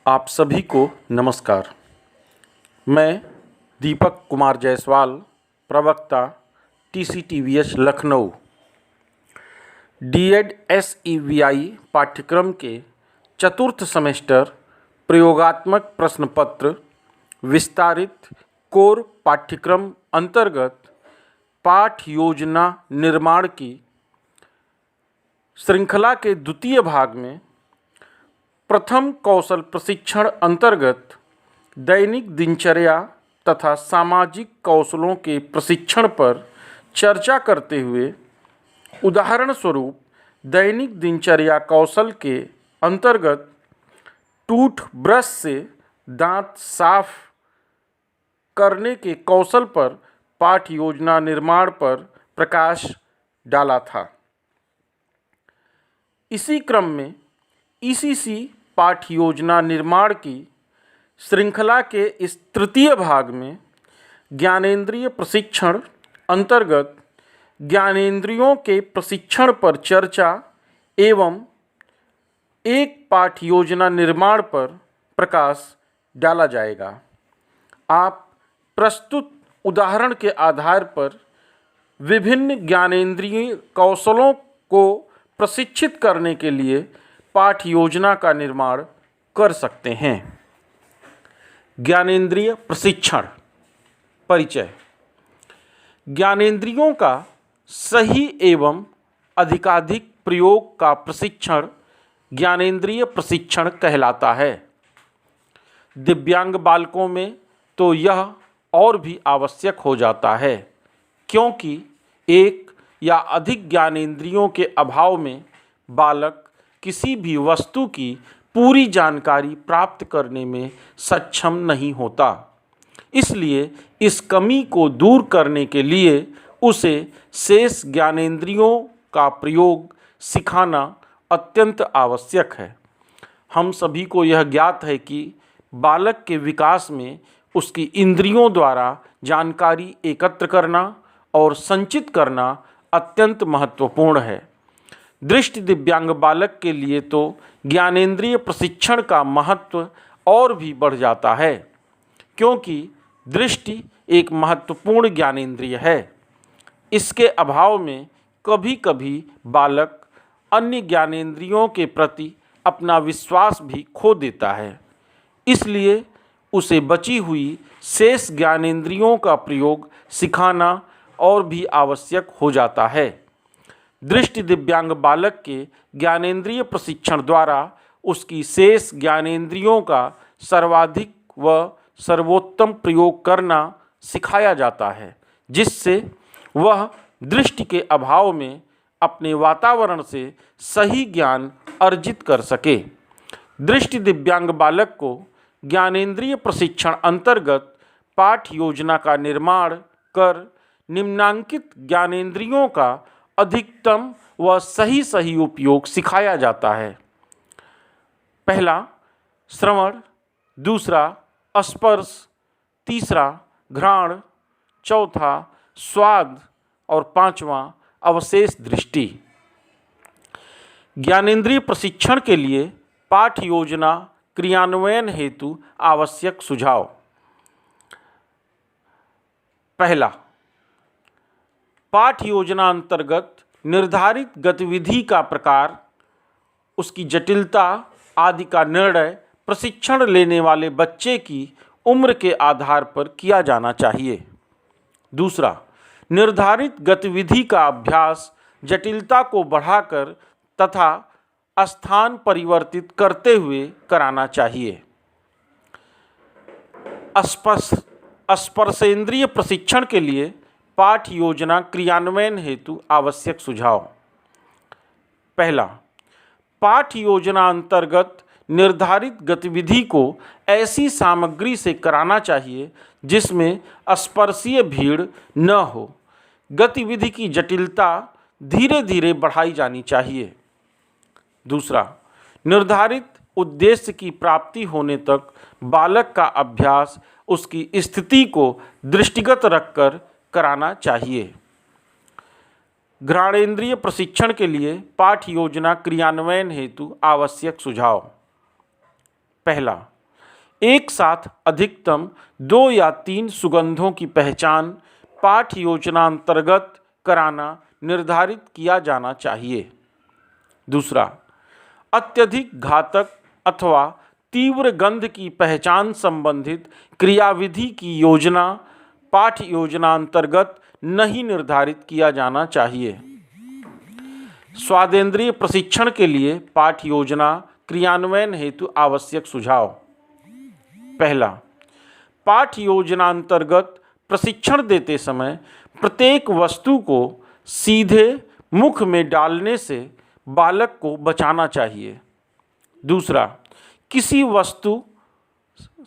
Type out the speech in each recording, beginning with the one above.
आप सभी को नमस्कार। मैं दीपक कुमार जायसवाल, प्रवक्ता TCTVS लखनऊ, DED SEVI पाठ्यक्रम के चतुर्थ सेमेस्टर प्रयोगात्मक प्रश्न पत्र विस्तारित कोर पाठ्यक्रम अंतर्गत पाठ योजना निर्माण की श्रृंखला के द्वितीय भाग में प्रथम कौशल प्रशिक्षण अंतर्गत दैनिक दिनचर्या तथा सामाजिक कौशलों के प्रशिक्षण पर चर्चा करते हुए उदाहरण स्वरूप दैनिक दिनचर्या कौशल के अंतर्गत टूथब्रश से दांत साफ करने के कौशल पर पाठ योजना निर्माण पर प्रकाश डाला था। इसी क्रम में ECC पाठ योजना निर्माण की श्रृंखला के इस तृतीय भाग में ज्ञानेंद्रिय प्रशिक्षण अंतर्गत ज्ञानेंद्रियों के प्रशिक्षण पर चर्चा एवं एक पाठ योजना निर्माण पर प्रकाश डाला जाएगा। आप प्रस्तुत उदाहरण के आधार पर विभिन्न ज्ञानेंद्रिय कौशलों को प्रशिक्षित करने के लिए पाठ योजना का निर्माण कर सकते हैं। ज्ञानेंद्रिय प्रशिक्षण परिचय। ज्ञानेंद्रियों का सही एवं अधिकाधिक प्रयोग का प्रशिक्षण ज्ञानेंद्रिय प्रशिक्षण कहलाता है। दिव्यांग बालकों में तो यह और भी आवश्यक हो जाता है, क्योंकि एक या अधिक ज्ञानेंद्रियों के अभाव में बालक किसी भी वस्तु की पूरी जानकारी प्राप्त करने में सक्षम नहीं होता। इसलिए इस कमी को दूर करने के लिए उसे शेष ज्ञानेंद्रियों का प्रयोग सिखाना अत्यंत आवश्यक है। हम सभी को यह ज्ञात है कि बालक के विकास में उसकी इंद्रियों द्वारा जानकारी एकत्र करना और संचित करना अत्यंत महत्वपूर्ण है। दृष्टि दिव्यांग बालक के लिए तो ज्ञानेंद्रिय प्रशिक्षण का महत्व और भी बढ़ जाता है, क्योंकि दृष्टि एक महत्वपूर्ण ज्ञानेंद्रिय है। इसके अभाव में कभी कभी बालक अन्य ज्ञानेंद्रियों के प्रति अपना विश्वास भी खो देता है। इसलिए उसे बची हुई शेष ज्ञानेंद्रियों का प्रयोग सिखाना और भी आवश्यक हो जाता है। दृष्टि दिव्यांग बालक के ज्ञानेंद्रिय प्रशिक्षण द्वारा उसकी शेष ज्ञानेंद्रियों का सर्वाधिक व सर्वोत्तम प्रयोग करना सिखाया जाता है, जिससे वह दृष्टि के अभाव में अपने वातावरण से सही ज्ञान अर्जित कर सके। दृष्टि दिव्यांग बालक को ज्ञानेंद्रिय प्रशिक्षण अंतर्गत पाठ योजना का निर्माण कर निम्नांकित ज्ञानेंद्रियों का अधिकतम व सही उपयोग सिखाया जाता है। पहला श्रवण, दूसरा स्पर्श, तीसरा घ्राण, चौथा स्वाद और पांचवा अवशेष दृष्टि। ज्ञानेंद्रिय प्रशिक्षण के लिए पाठ योजना क्रियान्वयन हेतु आवश्यक सुझाव। पहला, पाठ योजना अंतर्गत निर्धारित गतिविधि का प्रकार, उसकी जटिलता आदि का निर्णय प्रशिक्षण लेने वाले बच्चे की उम्र के आधार पर किया जाना चाहिए। दूसरा, निर्धारित गतिविधि का अभ्यास जटिलता को बढ़ाकर तथा स्थान परिवर्तित करते हुए कराना चाहिए। स्पर्शेंद्रिय प्रशिक्षण के लिए पाठ योजना क्रियान्वयन हेतु आवश्यक सुझाव। पहला, पाठ योजना अंतर्गत निर्धारित गतिविधि को ऐसी सामग्री से कराना चाहिए जिसमें स्पर्शीय भीड़ न हो। गतिविधि की जटिलता धीरे धीरे बढ़ाई जानी चाहिए। दूसरा, निर्धारित उद्देश्य की प्राप्ति होने तक बालक का अभ्यास उसकी स्थिति को दृष्टिगत रखकर कराना चाहिए। घ्राणेंद्रिय प्रशिक्षण के लिए पाठ योजना क्रियान्वयन हेतु आवश्यक सुझाव। पहला, एक साथ अधिकतम 2 या 3 सुगंधों की पहचान पाठ योजना अंतर्गत कराना निर्धारित किया जाना चाहिए। दूसरा, अत्यधिक घातक अथवा तीव्र गंध की पहचान संबंधित क्रियाविधि की योजना पाठ योजना अंतर्गत नहीं निर्धारित किया जाना चाहिए। स्वादेंद्रिय प्रशिक्षण के लिए पाठ योजना क्रियान्वयन हेतु आवश्यक सुझाव। पहला, पाठ योजना अंतर्गत प्रशिक्षण देते समय प्रत्येक वस्तु को सीधे मुख में डालने से बालक को बचाना चाहिए। दूसरा, किसी वस्तु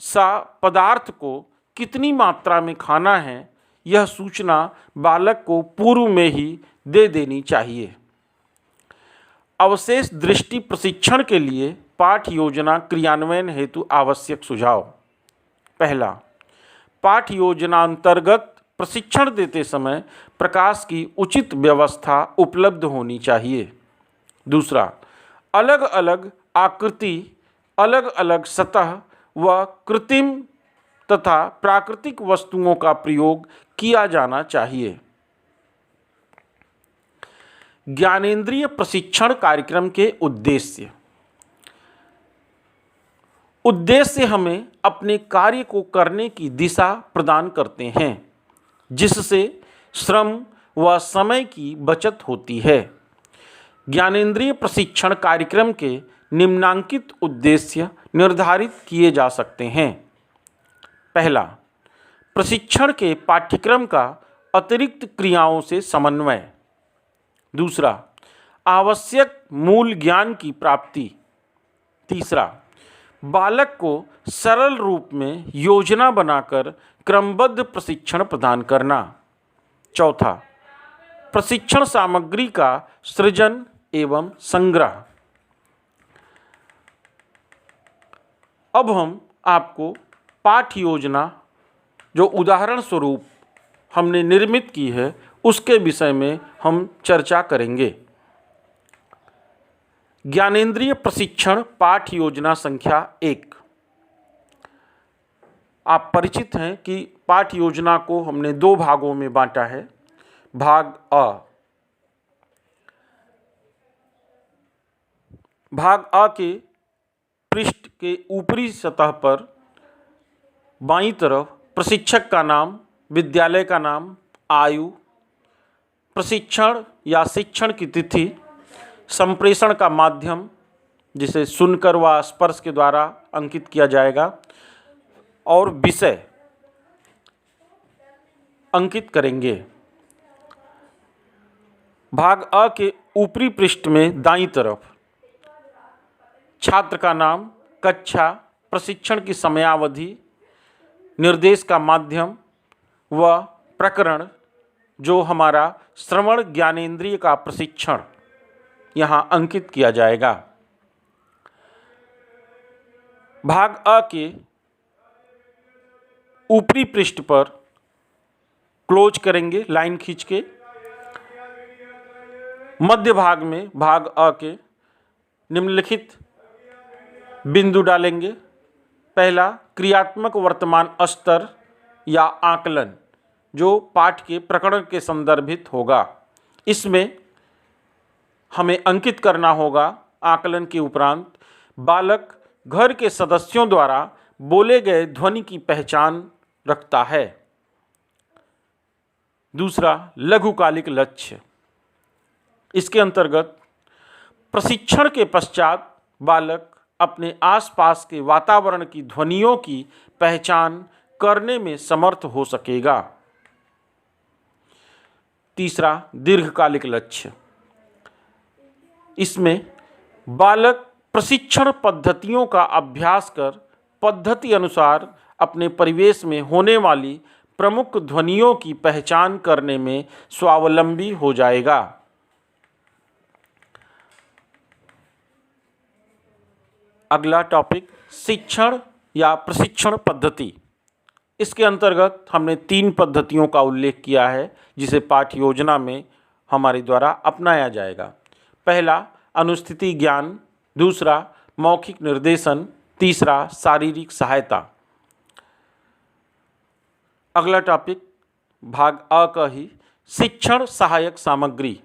सा पदार्थ को कितनी मात्रा में खाना है यह सूचना बालक को पूर्व में ही दे देनी चाहिए। अवशेष दृष्टि प्रशिक्षण के लिए पाठ योजना क्रियान्वयन हेतु आवश्यक सुझाव। पहला, पाठ योजना अंतर्गत प्रशिक्षण देते समय प्रकाश की उचित व्यवस्था उपलब्ध होनी चाहिए। दूसरा, अलग अलग आकृति, अलग अलग सतह व कृत्रिम तथा प्राकृतिक वस्तुओं का प्रयोग किया जाना चाहिए। ज्ञानेंद्रिय प्रशिक्षण कार्यक्रम के उद्देश्य हमें अपने कार्य को करने की दिशा प्रदान करते हैं, जिससे श्रम व समय की बचत होती है। ज्ञानेंद्रिय प्रशिक्षण कार्यक्रम के निम्नांकित उद्देश्य निर्धारित किए जा सकते हैं। पहला, प्रशिक्षण के पाठ्यक्रम का अतिरिक्त क्रियाओं से समन्वय। दूसरा, आवश्यक मूल ज्ञान की प्राप्ति। तीसरा, बालक को सरल रूप में योजना बनाकर क्रमबद्ध प्रशिक्षण प्रदान करना। चौथा, प्रशिक्षण सामग्री का सृजन एवं संग्रह। अब हम आपको पाठ योजना जो उदाहरण स्वरूप हमने निर्मित की है उसके विषय में हम चर्चा करेंगे। ज्ञानेंद्रिय प्रशिक्षण पाठ योजना संख्या 1। आप परिचित हैं कि पाठ योजना को हमने 2 भागों में बांटा है। भाग अ के पृष्ठ के ऊपरी सतह पर बाईं तरफ प्रशिक्षक का नाम, विद्यालय का नाम, आयु, प्रशिक्षण या शिक्षण की तिथि, संप्रेषण का माध्यम जिसे सुनकर व स्पर्श के द्वारा अंकित किया जाएगा, और विषय अंकित करेंगे। भाग अ के ऊपरी पृष्ठ में दाईं तरफ छात्र का नाम, कक्षा, प्रशिक्षण की समयावधि, निर्देश का माध्यम व प्रकरण जो हमारा श्रवण ज्ञानेंद्रिय का प्रशिक्षण यहाँ अंकित किया जाएगा। भाग अ के ऊपरी पृष्ठ पर क्लोज करेंगे लाइन खींच के। मध्य भाग में भाग अ के निम्नलिखित बिंदु डालेंगे। पहला, क्रियात्मक वर्तमान स्तर या आकलन जो पाठ के प्रकरण के संदर्भित होगा। इसमें हमें अंकित करना होगा आकलन के उपरांत बालक घर के सदस्यों द्वारा बोले गए ध्वनि की पहचान रखता है। दूसरा, लघुकालिक लक्ष्य। इसके अंतर्गत प्रशिक्षण के पश्चात बालक अपने आसपास के वातावरण की ध्वनियों की पहचान करने में समर्थ हो सकेगा। तीसरा, दीर्घकालिक लक्ष्य। इसमें बालक प्रशिक्षण पद्धतियों का अभ्यास कर पद्धति अनुसार अपने परिवेश में होने वाली प्रमुख ध्वनियों की पहचान करने में स्वावलंबी हो जाएगा। अगला टॉपिक, शिक्षण या प्रशिक्षण पद्धति। इसके अंतर्गत हमने 3 पद्धतियों का उल्लेख किया है जिसे पाठ योजना में हमारे द्वारा अपनाया जाएगा। पहला, अनुस्थिति ज्ञान। दूसरा, मौखिक निर्देशन। तीसरा शारीरिक सहायता। अगला टॉपिक भाग अ का ही शिक्षण सहायक सामग्री।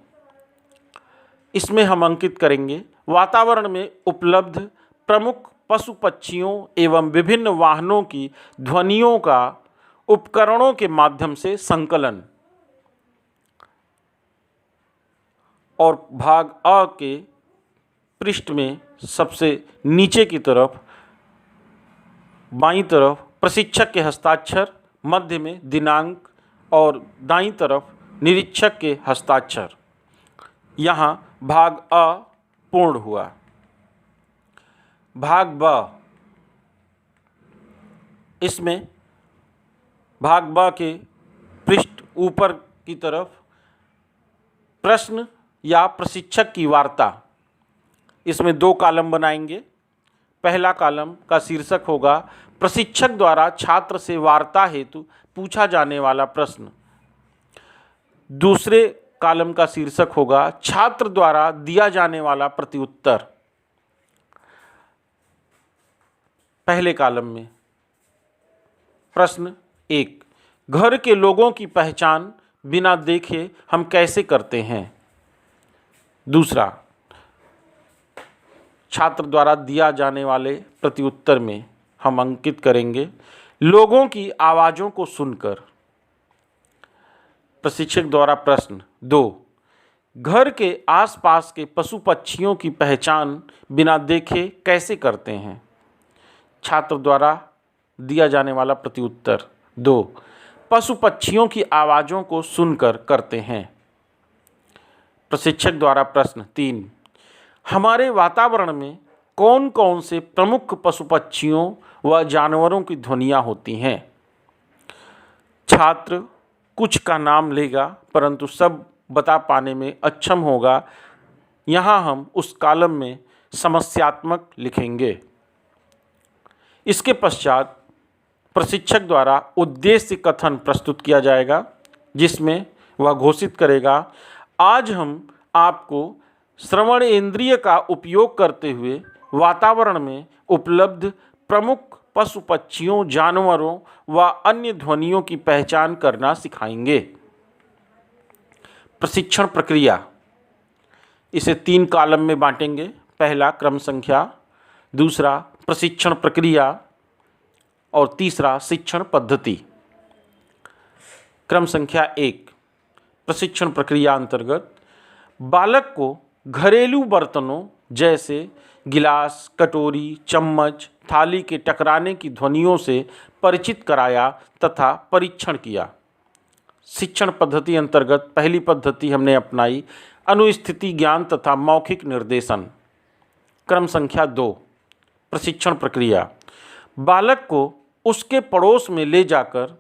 इसमें हम अंकित करेंगे वातावरण में उपलब्ध प्रमुख पशु पक्षियों एवं विभिन्न वाहनों की ध्वनियों का उपकरणों के माध्यम से संकलन। और भाग अ के पृष्ठ में सबसे नीचे की तरफ बाईं तरफ प्रशिक्षक के हस्ताक्षर, मध्य में दिनांक और दाईं तरफ निरीक्षक के हस्ताक्षर। यहाँ भाग अ पूर्ण हुआ। भाग ब, इसमें भाग ब के पृष्ठ ऊपर की तरफ प्रश्न या प्रशिक्षक की वार्ता। इसमें 2 कॉलम बनाएंगे। पहला कॉलम का शीर्षक होगा प्रशिक्षक द्वारा छात्र से वार्ता हेतु पूछा जाने वाला प्रश्न। दूसरे कॉलम का शीर्षक होगा छात्र द्वारा दिया जाने वाला प्रत्युत्तर। पहले कॉलम में प्रश्न 1, घर के लोगों की पहचान बिना देखे हम कैसे करते हैं। दूसरा, छात्र द्वारा दिया जाने वाले प्रत्युत्तर में हम अंकित करेंगे लोगों की आवाज़ों को सुनकर। प्रशिक्षक द्वारा प्रश्न 2, घर के आसपास के पशु पक्षियों की पहचान बिना देखे कैसे करते हैं। छात्र द्वारा दिया जाने वाला प्रत्युत्तर 2, पशु पक्षियों की आवाज़ों को सुनकर करते हैं। प्रशिक्षक द्वारा प्रश्न 3, हमारे वातावरण में कौन कौन से प्रमुख पशु पक्षियों व जानवरों की ध्वनियाँ होती हैं। छात्र कुछ का नाम लेगा परंतु सब बता पाने में अक्षम होगा। यहाँ हम उस कॉलम में समस्यात्मक लिखेंगे। इसके पश्चात प्रशिक्षक द्वारा उद्देश्य कथन प्रस्तुत किया जाएगा, जिसमें वह घोषित करेगा आज हम आपको श्रवण इंद्रिय का उपयोग करते हुए वातावरण में उपलब्ध प्रमुख पशु पक्षियों, जानवरों व अन्य ध्वनियों की पहचान करना सिखाएंगे। प्रशिक्षण प्रक्रिया, इसे 3 कॉलम में बांटेंगे। पहला क्रम संख्या, दूसरा प्रशिक्षण प्रक्रिया और तीसरा शिक्षण पद्धति। क्रम संख्या 1, प्रशिक्षण प्रक्रिया अंतर्गत बालक को घरेलू बर्तनों जैसे गिलास, कटोरी, चम्मच, थाली के टकराने की ध्वनियों से परिचित कराया तथा परीक्षण किया। शिक्षण पद्धति अंतर्गत पहली पद्धति हमने अपनाई अनुस्थिति ज्ञान तथा मौखिक निर्देशन। क्रम संख्या 2, प्रशिक्षण प्रक्रिया बालक को उसके पड़ोस में ले जाकर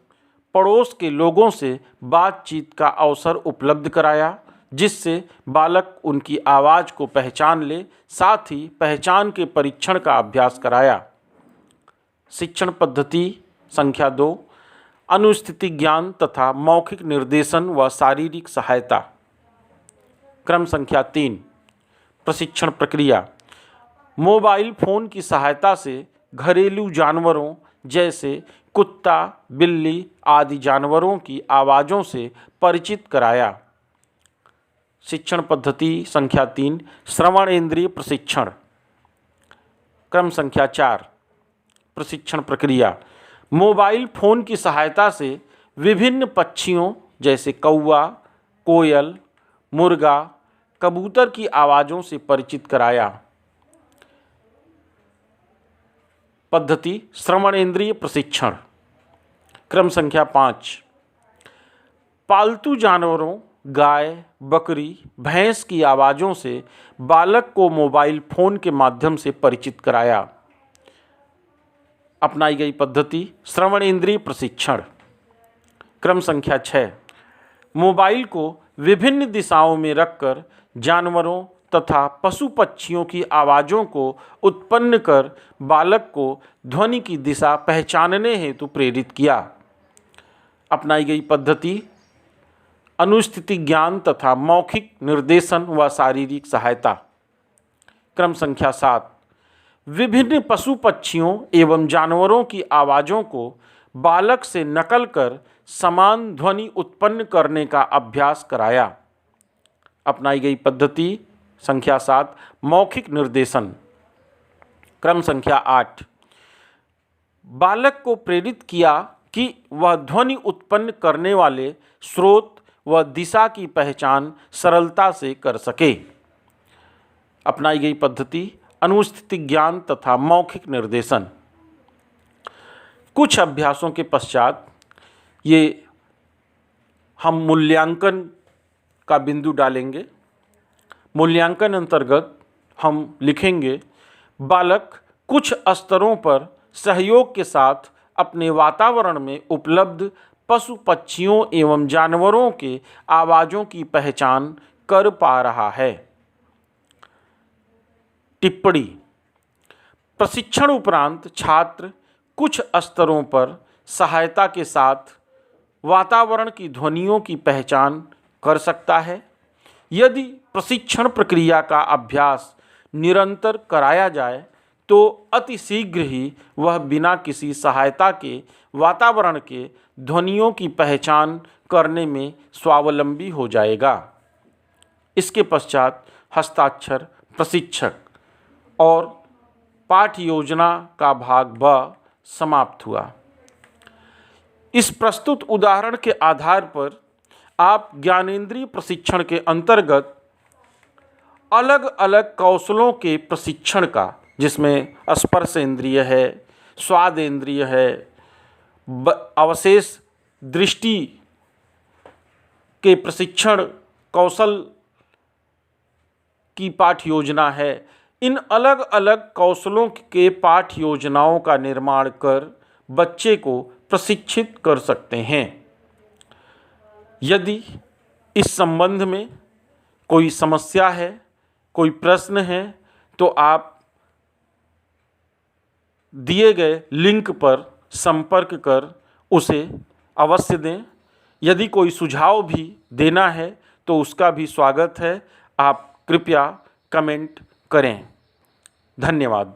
पड़ोस के लोगों से बातचीत का अवसर उपलब्ध कराया, जिससे बालक उनकी आवाज़ को पहचान ले, साथ ही पहचान के परीक्षण का अभ्यास कराया। शिक्षण पद्धति संख्या 2, अनुस्थिति ज्ञान तथा मौखिक निर्देशन व शारीरिक सहायता। क्रम संख्या 3, प्रशिक्षण प्रक्रिया मोबाइल फ़ोन की सहायता से घरेलू जानवरों जैसे कुत्ता, बिल्ली आदि जानवरों की आवाज़ों से परिचित कराया। शिक्षण पद्धति संख्या 3, श्रवण इंद्रिय प्रशिक्षण। क्रम संख्या 4, प्रशिक्षण प्रक्रिया मोबाइल फ़ोन की सहायता से विभिन्न पक्षियों जैसे कौवा, कोयल, मुर्गा, कबूतर की आवाज़ों से परिचित कराया। पद्धति श्रवण इंद्रिय प्रशिक्षण। क्रम संख्या 5, पालतू जानवरों गाय, बकरी, भैंस की आवाज़ों से बालक को मोबाइल फ़ोन के माध्यम से परिचित कराया। अपनाई गई पद्धति श्रवण इंद्रिय प्रशिक्षण। क्रम संख्या 6, मोबाइल को विभिन्न दिशाओं में रखकर जानवरों तथा पशु पक्षियों की आवाज़ों को उत्पन्न कर बालक को ध्वनि की दिशा पहचानने हेतु प्रेरित किया। अपनाई गई पद्धति अनुस्थिति ज्ञान तथा मौखिक निर्देशन व शारीरिक सहायता। क्रम संख्या 7, विभिन्न पशु पक्षियों एवं जानवरों की आवाज़ों को बालक से नकल कर समान ध्वनि उत्पन्न करने का अभ्यास कराया। अपनाई गई पद्धति संख्या 7, मौखिक निर्देशन। क्रम संख्या 8, बालक को प्रेरित किया कि वह ध्वनि उत्पन्न करने वाले स्रोत व दिशा की पहचान सरलता से कर सके। अपनाई गई पद्धति अनुस्थिति ज्ञान तथा मौखिक निर्देशन। कुछ अभ्यासों के पश्चात ये हम मूल्यांकन का बिंदु डालेंगे। मूल्यांकन अंतर्गत हम लिखेंगे, बालक कुछ स्तरों पर सहयोग के साथ अपने वातावरण में उपलब्ध पशु पक्षियों एवं जानवरों के आवाज़ों की पहचान कर पा रहा है। टिप्पणी: प्रशिक्षण उपरांत छात्र कुछ स्तरों पर सहायता के साथ वातावरण की ध्वनियों की पहचान कर सकता है। यदि प्रशिक्षण प्रक्रिया का अभ्यास निरंतर कराया जाए तो अति शीघ्र ही वह बिना किसी सहायता के वातावरण के ध्वनियों की पहचान करने में स्वावलंबी हो जाएगा। इसके पश्चात हस्ताक्षर प्रशिक्षक और पाठ योजना का भाग 2 समाप्त हुआ। इस प्रस्तुत उदाहरण के आधार पर आप ज्ञानेंद्रिय प्रशिक्षण के अंतर्गत अलग अलग कौशलों के प्रशिक्षण का, जिसमें स्पर्शेंद्रिय है, स्वादेंद्रिय है, अवशेष दृष्टि के प्रशिक्षण कौशल की पाठ योजना है, इन अलग अलग कौशलों के पाठ योजनाओं का निर्माण कर बच्चे को प्रशिक्षित कर सकते हैं। यदि इस संबंध में कोई समस्या है, कोई प्रश्न है, तो आप दिए गए लिंक पर संपर्क कर उसे अवश्य दें। यदि कोई सुझाव भी देना है तो उसका भी स्वागत है। आप कृपया कमेंट करें। धन्यवाद।